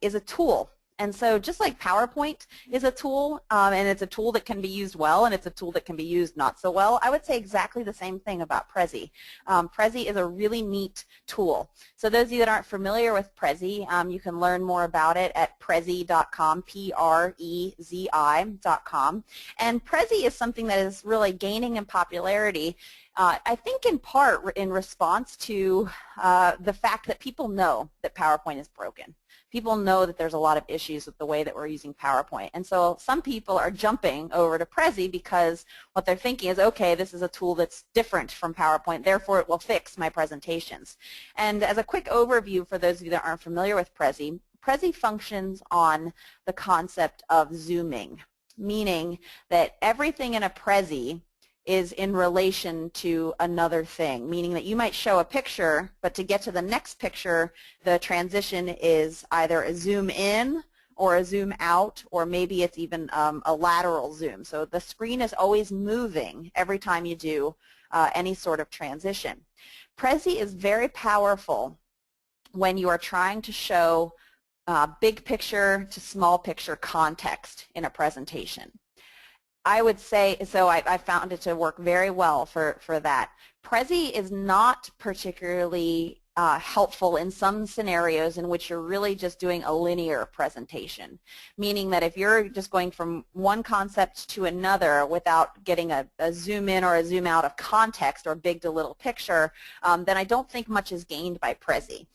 is a tool. And so just like PowerPoint is a tool, and it's a tool that can be used well, and it's a tool that can be used not so well, I would say exactly the same thing about Prezi. Prezi is a really neat tool. So those of you that aren't familiar with Prezi, you can learn more about it at prezi.com, Prezi.com. And Prezi is something that is really gaining in popularity, I think in part in response to the fact that people know that PowerPoint is broken. People know that there's a lot of issues with the way that we're using PowerPoint. And so some people are jumping over to Prezi because what they're thinking is, okay, this is a tool that's different from PowerPoint, therefore it will fix my presentations. And as a quick overview for those of you that aren't familiar with Prezi, Prezi functions on the concept of zooming, meaning that everything in a Prezi is in relation to another thing, meaning that you might show a picture, but to get to the next picture, the transition is either a zoom in or a zoom out, or maybe it's even a lateral zoom. So the screen is always moving every time you do any sort of transition. Prezi is very powerful when you are trying to show big picture to small picture context in a presentation. I would say, so I found it to work very well for that. Prezi is not particularly helpful in some scenarios in which you're really just doing a linear presentation, meaning that if you're just going from one concept to another without getting a zoom in or a zoom out of context or big to little picture, then I don't think much is gained by Prezi.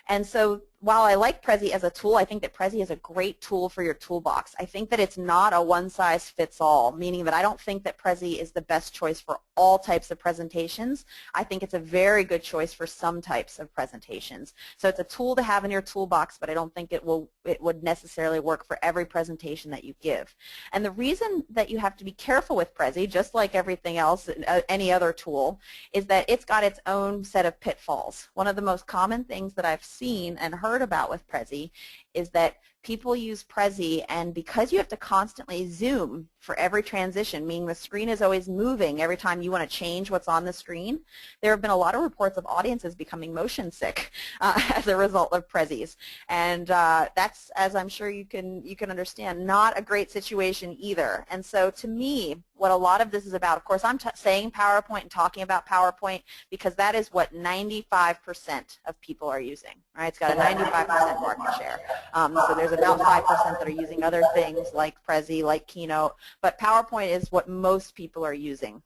And so while I like Prezi as a tool, I think that Prezi is a great tool for your toolbox. I think that it's not a one-size-fits-all, meaning that I don't think that Prezi is the best choice for all types of presentations. I think it's a very good choice for some types of presentations. So it's a tool to have in your toolbox, but I don't think it would necessarily work for every presentation that you give. And the reason that you have to be careful with Prezi, just like everything else, any other tool, is that it's got its own set of pitfalls. One of the most common things that I've seen and heard about with Prezi is that people use Prezi, and because you have to constantly zoom for every transition, meaning the screen is always moving every time you want to change what's on the screen, there have been a lot of reports of audiences becoming motion sick as a result of Prezis. And that's, as I'm sure you can understand, not a great situation either. And so to me, what a lot of this is about, of course, I'm saying PowerPoint and talking about PowerPoint because that is what 95% of people are using. Right? It's got a 95% market share. So there's about 5% that are using other things like Prezi, like Keynote, but PowerPoint is what most people are using.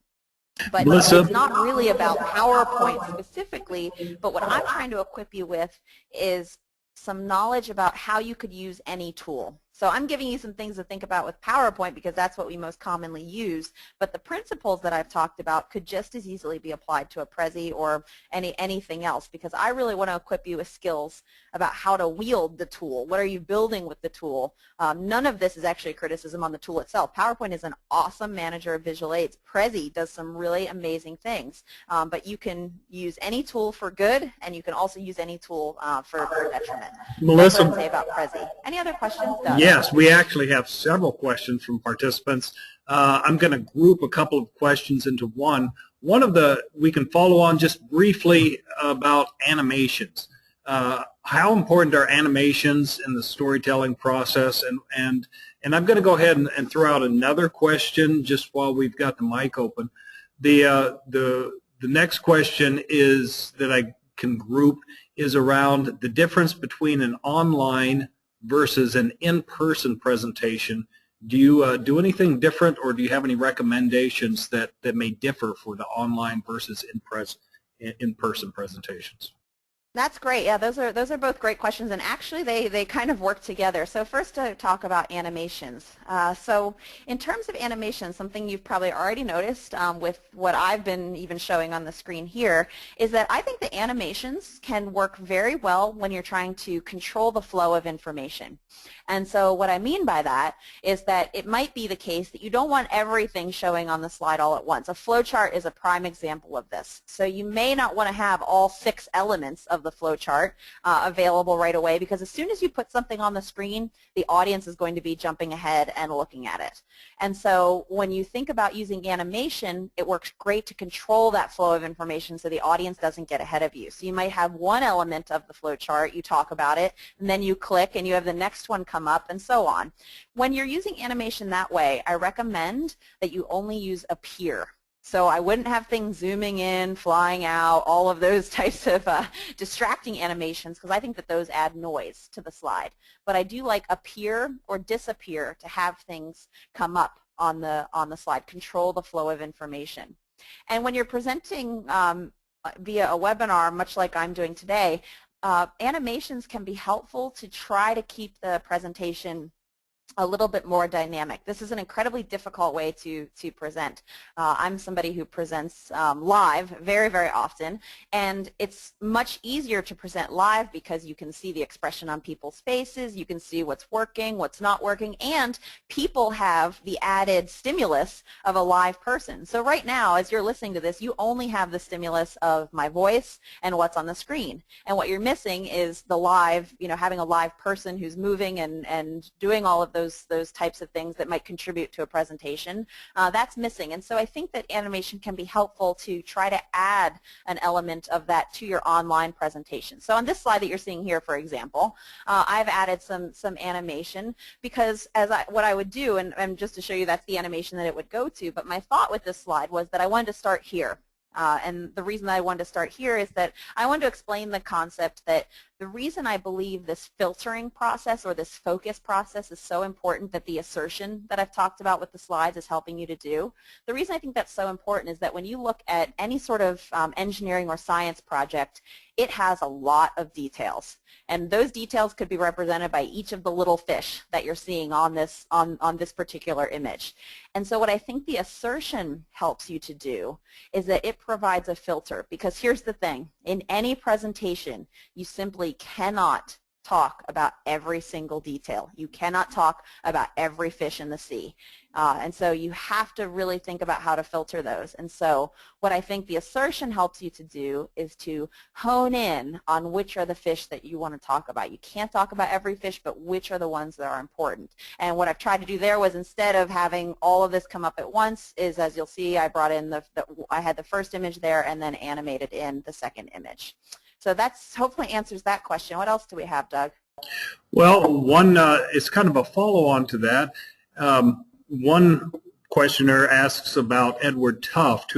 But Melissa, it's not really about PowerPoint specifically, but what I'm trying to equip you with is some knowledge about how you could use any tool. So I'm giving you some things to think about with PowerPoint because that's what we most commonly use, but the principles that I've talked about could just as easily be applied to a Prezi or anything else, because I really want to equip you with skills about how to wield the tool. What are you building with the tool? None of this is actually a criticism on the tool itself. PowerPoint is an awesome manager of visual aids. Prezi does some really amazing things, but you can use any tool for good, and you can also use any tool for detriment. Melissa, That's what I'd say about Prezi. Any other questions, Doug? Yes, we actually have several questions from participants. I'm going to group a couple of questions into one. We can follow on just briefly about animations. How important are animations in the storytelling process? And I'm going to go ahead and throw out another question just while we've got the mic open. The next question is that I can group is around the difference between an online versus an in-person presentation. Do you do anything different, or do you have any recommendations that may differ for the online versus in-person presentations? That's great. Yeah, those are both great questions, and actually they kind of work together. So first to talk about animations. So in terms of animations, something you've probably already noticed with what I've been even showing on the screen here is that I think the animations can work very well when you're trying to control the flow of information. And so what I mean by that is that it might be the case that you don't want everything showing on the slide all at once. A flowchart is a prime example of this. So you may not want to have all 6 elements of the flowchart available right away, because as soon as you put something on the screen, the audience is going to be jumping ahead and looking at it. And so when you think about using animation, it works great to control that flow of information so the audience doesn't get ahead of you. So you might have one element of the flowchart, you talk about it, and then you click and you have the next one come up, and so on. When you're using animation that way, I recommend that you only use appear. So I wouldn't have things zooming in, flying out, all of those types of distracting animations, because I think that those add noise to the slide. But I do like appear or disappear to have things come up on the slide, control the flow of information. And when you're presenting via a webinar, much like I'm doing today, animations can be helpful to try to keep the presentation a little bit more dynamic. This is an incredibly difficult way to present. I'm somebody who presents live very, very often, and it's much easier to present live because you can see the expression on people's faces, you can see what's working, what's not working, and people have the added stimulus of a live person. So right now, as you're listening to this, you only have the stimulus of my voice and what's on the screen. And what you're missing is the live, having a live person who's moving and doing all of those types of things that might contribute to a presentation. That's missing. And so I think that animation can be helpful to try to add an element of that to your online presentation. So on this slide that you're seeing here, for example, I've added some animation because what I would do, and just to show you that's the animation that it would go to, but my thought with this slide was that I wanted to start here. And the reason I wanted to start here is that I wanted to explain the concept that the reason I believe this filtering process or this focus process is so important, that the assertion that I've talked about with the slides is helping you to do. The reason I think that's so important is that when you look at any sort of engineering or science project, it has a lot of details. And those details could be represented by each of the little fish that you're seeing on this, on this particular image. And so what I think the assertion helps you to do is that it provides a filter, because here's the thing. In any presentation, you simply cannot talk about every single detail. You cannot talk about every fish in the sea. And so you have to really think about how to filter those. And so what I think the assertion helps you to do is to hone in on which are the fish that you want to talk about. You can't talk about every fish, but which are the ones that are important. And what I've tried to do there was, instead of having all of this come up at once, is, as you'll see, I brought in I had the first image there and then animated in the second image. So that's hopefully answers that question. What else do we have, Doug? Well, one is kind of a follow-on to that. One questioner asks about Edward Tufte,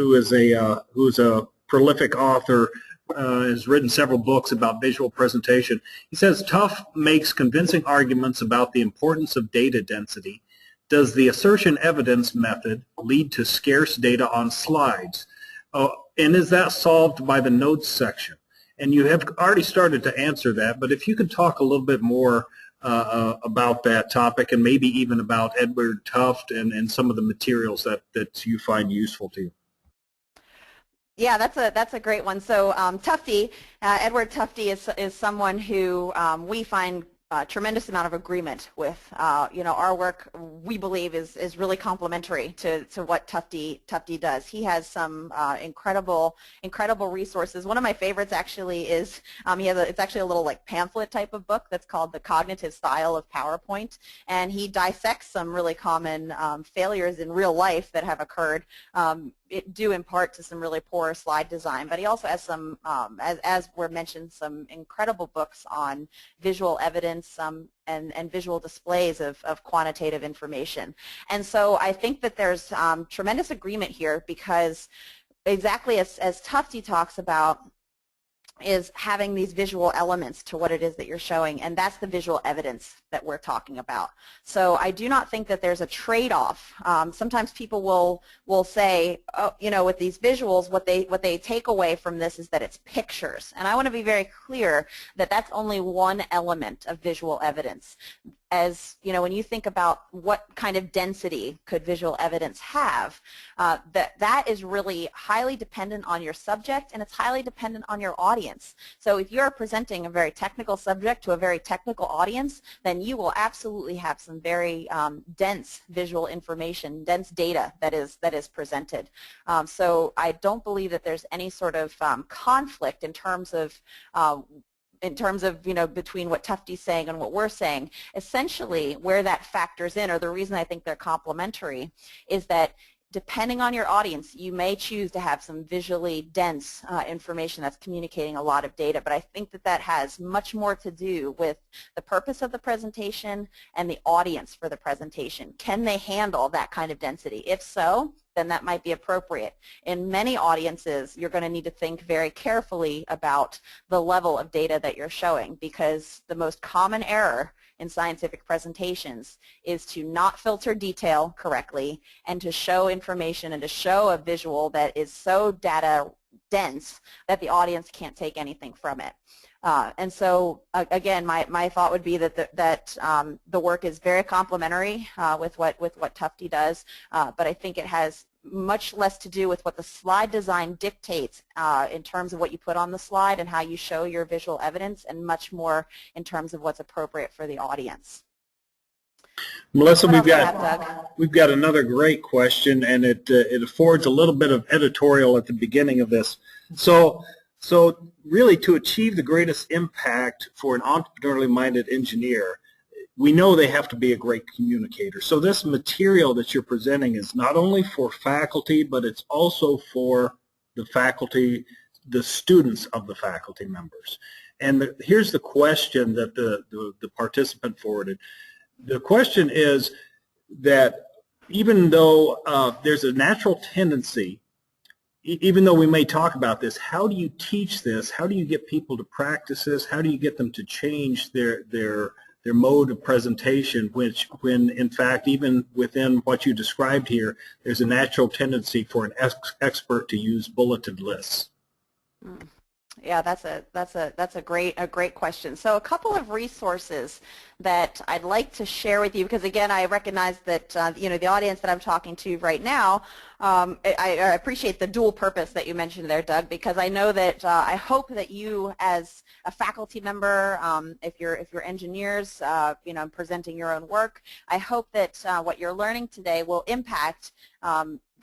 who's a prolific author, has written several books about visual presentation. He says Tufte makes convincing arguments about the importance of data density. Does the assertion evidence method lead to scarce data on slides? And is that solved by the notes section? And you have already started to answer that, but if you could talk a little bit more about that topic, and maybe even about Edward Tufte and some of the materials that you find useful to you. Yeah, that's a great one. So Tufte, Edward Tufte is someone who we find a tremendous amount of agreement with. Our work, we believe, is really complementary to what Tufte does. He has some incredible resources. One of my favorites actually is it's actually a little like pamphlet type of book that's called The Cognitive Style of PowerPoint, and he dissects some really common failures in real life that have occurred, due in part to some really poor slide design. But he also has some, as were mentioned, some incredible books on visual evidence and visual displays of quantitative information. And so I think that there's tremendous agreement here, because exactly as Tufte talks about, is having these visual elements to what it is that you're showing, and that's the visual evidence that we're talking about. So I do not think that there's a trade-off. Sometimes people will say, oh, with these visuals, what they take away from this is that it's pictures, and I want to be very clear that that's only one element of visual evidence. As when you think about what kind of density could visual evidence have, that is really highly dependent on your subject, and it's highly dependent on your audience. So if you're presenting a very technical subject to a very technical audience, then you will absolutely have some very dense visual information, dense data that is presented. So I don't believe that there's any sort of conflict in terms of between what Tufte's saying and what we're saying. Essentially, where that factors in, or the reason I think they're complementary, is that depending on your audience, you may choose to have some visually dense information that's communicating a lot of data, but I think that has much more to do with the purpose of the presentation and the audience for the presentation. Can they handle that kind of density? If so, then that might be appropriate. In many audiences, you're going to need to think very carefully about the level of data that you're showing, because the most common error in scientific presentations is to not filter detail correctly, and to show information and to show a visual that is so data dense that the audience can't take anything from it. And so, again, my thought would be that the work is very complementary with what Tufte does, but I think it has much less to do with what the slide design dictates in terms of what you put on the slide and how you show your visual evidence, and much more in terms of what's appropriate for the audience. Melissa, we've got another great question, and it affords a little bit of editorial at the beginning of this. So really, to achieve the greatest impact for an entrepreneurially minded engineer, we know they have to be a great communicator. So this material that you're presenting is not only for faculty, but it's also for the faculty, the students of the faculty members. And here's the question that the participant forwarded. The question is that even though there's a natural tendency, even though we may talk about this, how do you teach this? How do you get people to practice this? How do you get them to change their mode of presentation, when in fact, even within what you described here, there's a natural tendency for an expert to use bulleted lists? Yeah, that's a great question. So a couple of resources that I'd like to share with you, because again, I recognize that you know, the audience that I'm talking to right now, I appreciate the dual purpose that you mentioned there, Doug, because I know that I hope that you, as a faculty member, if you're engineers, you know, presenting your own work, I hope that what you're learning today will impact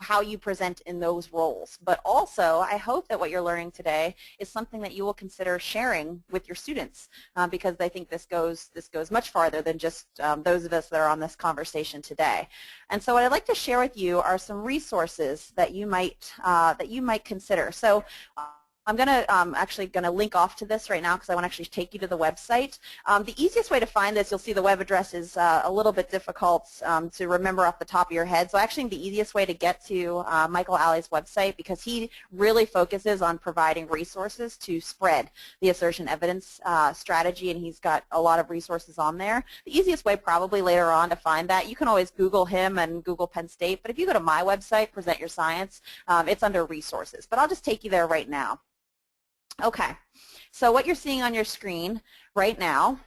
how you present in those roles. But also, I hope that what you're learning today is something that you will consider sharing with your students, because I think this goes much farther than just those of us that are on this conversation today. And so what I'd like to share with you are some resources that you might consider. So I'm actually going to link off to this right now because I want to actually take you to the website. The easiest way to find this, you'll see the web address is a little bit difficult to remember off the top of your head. So actually the easiest way to get to Michael Alley's website, because he really focuses on providing resources to spread the assertion evidence strategy, and he's got a lot of resources on there. The easiest way probably later on to find that, you can always Google him and Google Penn State, but if you go to my website, Present Your Science, it's under resources. But I'll just take you there right now. Okay, so what you're seeing on your screen right now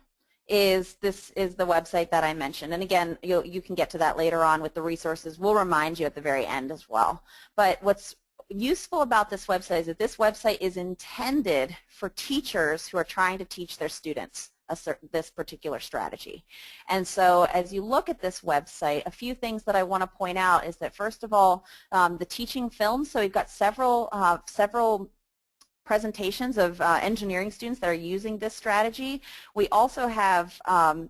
is the website that I mentioned. And again, you can get to that later on with the resources. We'll remind you at the very end as well. But what's useful about this website is that this website is intended for teachers who are trying to teach their students this particular strategy. And so as you look at this website, a few things that I want to point out is that, first of all, the teaching films. So we've got several presentations of engineering students that are using this strategy. We also have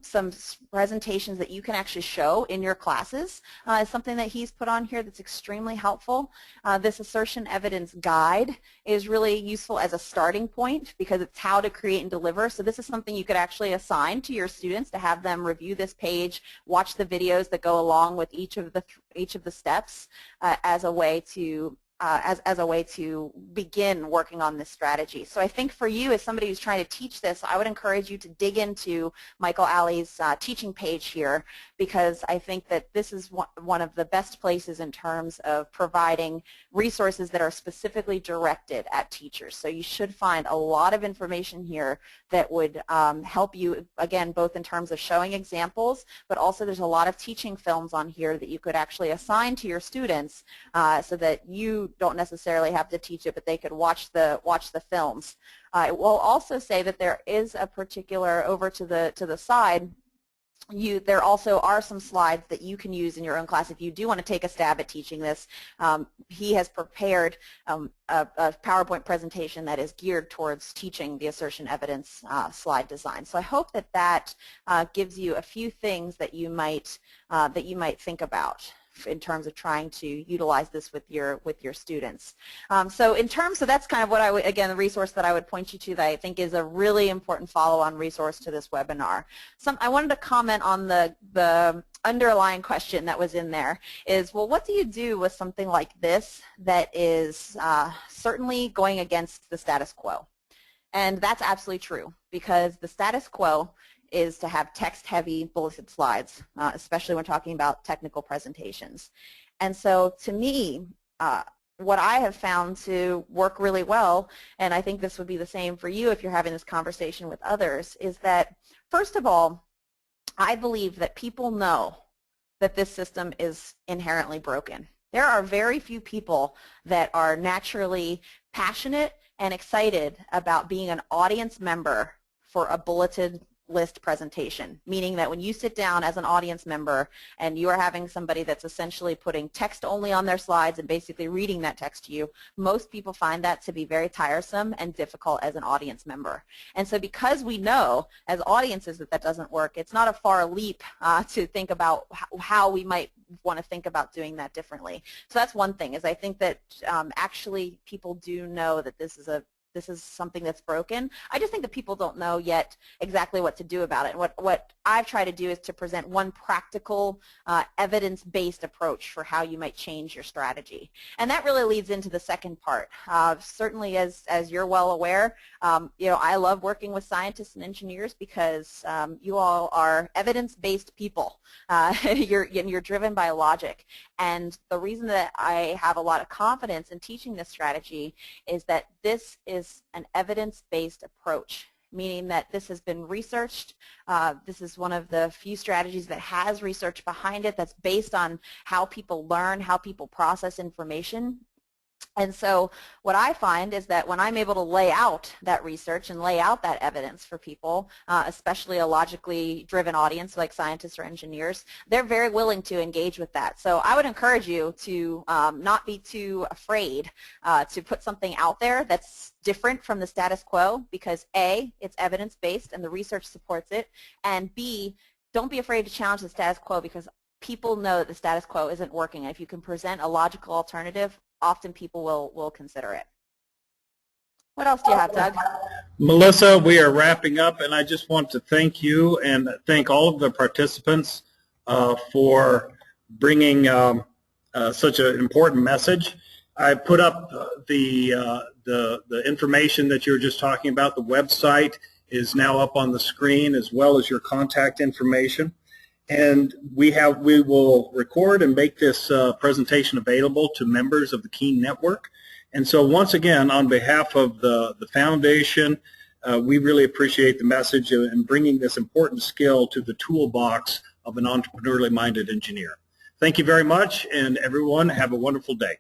some presentations that you can actually show in your classes. It's something that he's put on here that's extremely helpful. This assertion evidence guide is really useful as a starting point because it's how to create and deliver. So this is something you could actually assign to your students to have them review this page, watch the videos that go along with each of the steps as a way to as a way to begin working on this strategy. So I think for you, as somebody who's trying to teach this, I would encourage you to dig into Michael Alley's teaching page here, because I think that this is one of the best places in terms of providing resources that are specifically directed at teachers. So you should find a lot of information here that would help you, again, both in terms of showing examples, but also there's a lot of teaching films on here that you could actually assign to your students so that you don't necessarily have to teach it, but they could watch the films. I will also say that there is a particular, over to the side, there also are some slides that you can use in your own class if you do want to take a stab at teaching this. He has prepared a PowerPoint presentation that is geared towards teaching the assertion evidence slide design. So I hope that gives you a few things that you might think about in terms of trying to utilize this with your students. So that's kind of what again, the resource that I would point you to that I think is a really important follow-on resource to this webinar. I wanted to comment on the underlying question that was in there is, well, what do you do with something like this that is certainly going against the status quo? And that's absolutely true, because the status quo is to have text-heavy bulleted slides, especially when talking about technical presentations. And so to me, what I have found to work really well, and I think this would be the same for you if you're having this conversation with others, is that, first of all, I believe that people know that this system is inherently broken. There are very few people that are naturally passionate and excited about being an audience member for a bulleted list presentation, meaning that when you sit down as an audience member and you are having somebody that's essentially putting text only on their slides and basically reading that text to you, most people find that to be very tiresome and difficult as an audience member. And so because we know as audiences that doesn't work, it's not a far leap to think about how we might want to think about doing that differently. So that's one thing, is I think that actually people do know that this is something that's broken. I just think that people don't know yet exactly what to do about it. And what I've tried to do is to present one practical, evidence-based approach for how you might change your strategy. And that really leads into the second part. Certainly, as you're well aware, I love working with scientists and engineers because you all are evidence-based people. You're driven by logic. And the reason that I have a lot of confidence in teaching this strategy is that this is is an evidence-based approach, meaning that this has been researched. This is one of the few strategies that has research behind it that's based on how people learn, how people process information. And so what I find is that when I'm able to lay out that research and lay out that evidence for people, especially a logically driven audience like scientists or engineers, they're very willing to engage with that. So I would encourage you to not be too afraid to put something out there that's different from the status quo, because A, it's evidence-based and the research supports it, and B, don't be afraid to challenge the status quo, because people know that the status quo isn't working. And if you can present a logical alternative, often people will consider it. What else do you have, Doug? Melissa, we are wrapping up, and I just want to thank you and thank all of the participants for bringing such an important message. I put up the information that you were just talking about. The website is now up on the screen, as well as your contact information. And we will record and make this presentation available to members of the Keen Network. And so once again, on behalf of the foundation, we really appreciate the message and bringing this important skill to the toolbox of an entrepreneurially minded engineer. Thank you very much, and everyone have a wonderful day.